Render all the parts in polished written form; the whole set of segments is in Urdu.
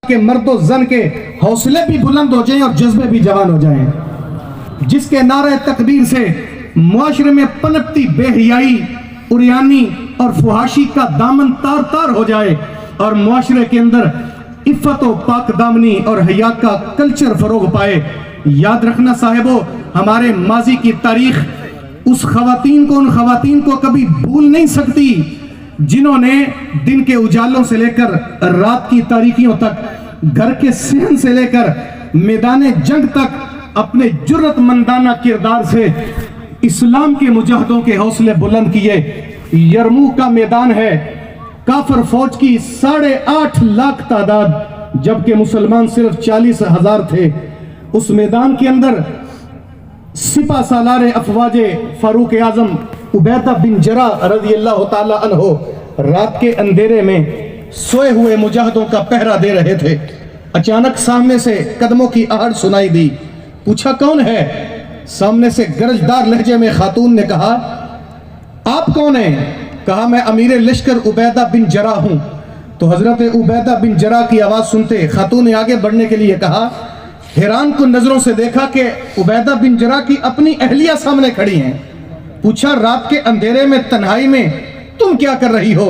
کے مرد و زن کے حوصلے بھی بلند ہو جائیں اور جذبے بھی جوان ہو جائیں، جس کے نعرہ تکبیر سے معاشرے میں پنپتی بے حیائی، عریانی اور فحاشی کا دامن تار تار ہو جائے اور معاشرے کے اندر عفت و پاک دامنی اور حیا کا کلچر فروغ پائے۔ یاد رکھنا صاحبو، ہمارے ماضی کی تاریخ ان خواتین کو کبھی بھول نہیں سکتی جنہوں نے دن کے اجالوں سے لے کر رات کی تاریکیوں تک، گھر کے صحن سے لے کر میدان جنگ تک اپنے جرت مندانہ کردار سے اسلام کے مجاہدوں کے حوصلے بلند کیے۔ یرموک کا میدان ہے، کافر فوج کی 8.5 لاکھ تعداد جبکہ مسلمان صرف 40,000 تھے۔ اس میدان کے اندر سپہ سالار افواج فاروق اعظم عبیدہ بن جراح رضی اللہ تعالی عنہ رات کے اندھیرے میں سوئے ہوئے مجاہدوں کا پہرا دے رہے تھے۔ اچانک سامنے سے قدموں کی آہٹ سنائی دی۔ پوچھا کون ہے؟ سامنے سے گرجدار لہجے میں خاتون نے کہا آپ کون ہیں؟ کہا میں امیر لشکر عبیدہ بن جراح ہوں۔ تو حضرت عبیدہ بن جراح کی آواز سنتے خاتون نے آگے بڑھنے کے لیے کہا، حیران کن نظروں سے دیکھا کہ عبیدہ بن جراح کی اپنی اہلیہ سامنے کھڑی ہیں۔ پوچھا رات کے اندھیرے میں تنہائی میں تم کیا کر رہی ہو؟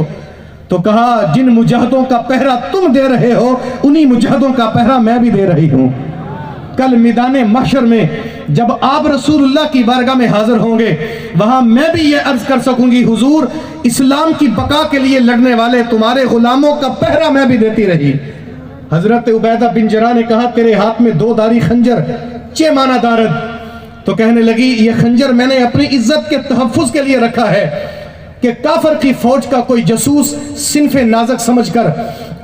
تو کہا جن مجاہدوں کا پہرا تم دے رہے ہو انہی مجاہدوں کا پہرا میں بھی دے رہی ہوں۔ کل میدان محشر میں جب آپ رسول اللہ کی بارگاہ میں حاضر ہوں گے، وہاں میں بھی یہ عرض کر سکوں گی حضور اسلام کی بقا کے لیے لڑنے والے تمہارے غلاموں کا پہرا میں بھی دیتی رہی۔ حضرت عبیدہ بن جراح نے کہا تیرے ہاتھ میں 2 دھاری خنجر چے مانا دارد؟ تو کہنے لگی یہ خنجر میں نے اپنی عزت کے تحفظ کے لیے رکھا ہے کہ کافر کی فوج کا کوئی جاسوس صنف نازک سمجھ کر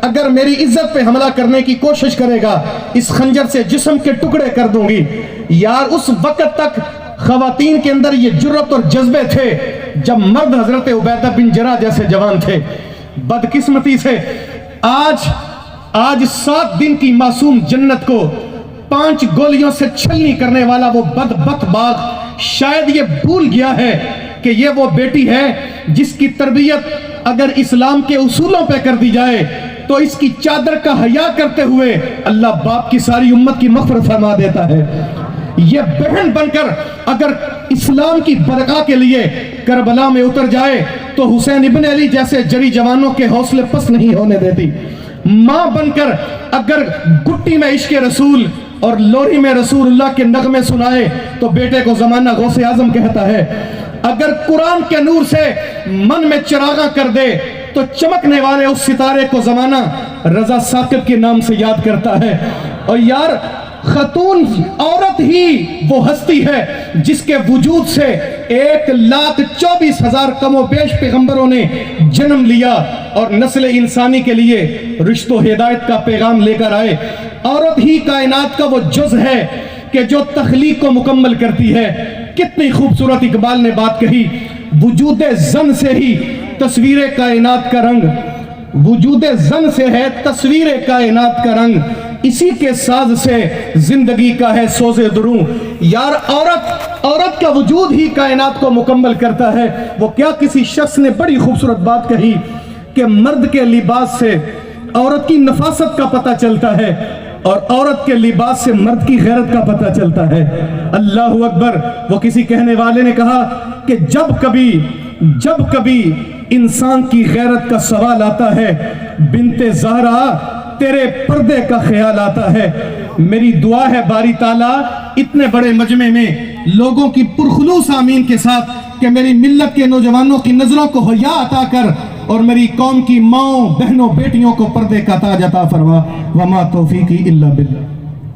اگر میری عزت پہ حملہ کرنے کی کوشش کرے گا اس خنجر سے جسم کے ٹکڑے کر دوں گی۔ یار اس وقت تک خواتین کے اندر یہ جرت اور جذبے تھے جب مرد حضرت عبیدہ بن جراح جیسے جوان تھے۔ بدقسمتی سے آج 7 دن کی معصوم جنت کو 5 گولیوں سے چھلنی کرنے والا وہ بدبخت باغ شاید یہ بھول گیا ہے کہ یہ وہ بیٹی ہے جس کی تربیت اگر اسلام کے اصولوں پہ کر دی جائے تو اس کی چادر کا حیا کرتے ہوئے اللہ باپ کی ساری امت کی مغفرت فرما دیتا ہے۔ یہ بہن بن کر اگر اسلام کی برقا کے لیے کربلا میں اتر جائے تو حسین ابن علی جیسے جری جوانوں کے حوصلے پست نہیں ہونے دیتی۔ ماں بن کر اگر گٹی میں عشق رسول اور لوری میں رسول اللہ کے نغمے سنائے تو بیٹے کو زمانہ غوث اعظم کہتا ہے۔ اگر قرآن کے نور سے من میں چراغاں کر دے تو چمکنے والے اس ستارے کو زمانہ رضا ثاقب کے نام سے یاد کرتا ہے۔ اور یار خاتون عورت ہی وہ ہستی ہے جس کے وجود سے 1,24,000 کم و بیش پیغمبروں نے جنم لیا اور نسل انسانی کے لیے رشت و ہدایت کا پیغام لے کر آئے۔ عورت ہی کائنات کا وہ جز ہے کہ جو تخلیق کو مکمل کرتی ہے۔ کتنی خوبصورت اقبال نے بات کہی، وجود زن سے ہی تصویر کائنات کا رنگ، وجود زن سے ہے تصویر کائنات کا رنگ، اسی کے ساز سے زندگی کا ہے سوز دروں۔ یار عورت کا وجود ہی کائنات کو مکمل کرتا ہے۔ وہ کیا کسی شخص نے بڑی خوبصورت بات کہی کہ مرد کے لباس سے عورت کی نفاست کا پتہ چلتا ہے اور عورت کے لباس سے مرد کی غیرت کا پتہ چلتا ہے۔ اللہ اکبر۔ وہ کسی کہنے والے نے کہا کہ جب کبھی انسان کی غیرت کا سوال آتا ہے بنت زہرا تیرے پردے کا خیال آتا ہے۔ میری دعا ہے باری تعالیٰ اتنے بڑے مجمع میں لوگوں کی پرخلوص آمین کے ساتھ کہ میری ملت کے نوجوانوں کی نظروں کو حیا عطا کر اور میری قوم کی ماؤں بہنوں بیٹیوں کو پردے کا تاج عطا فرما۔ وما توفیقی الا باللہ۔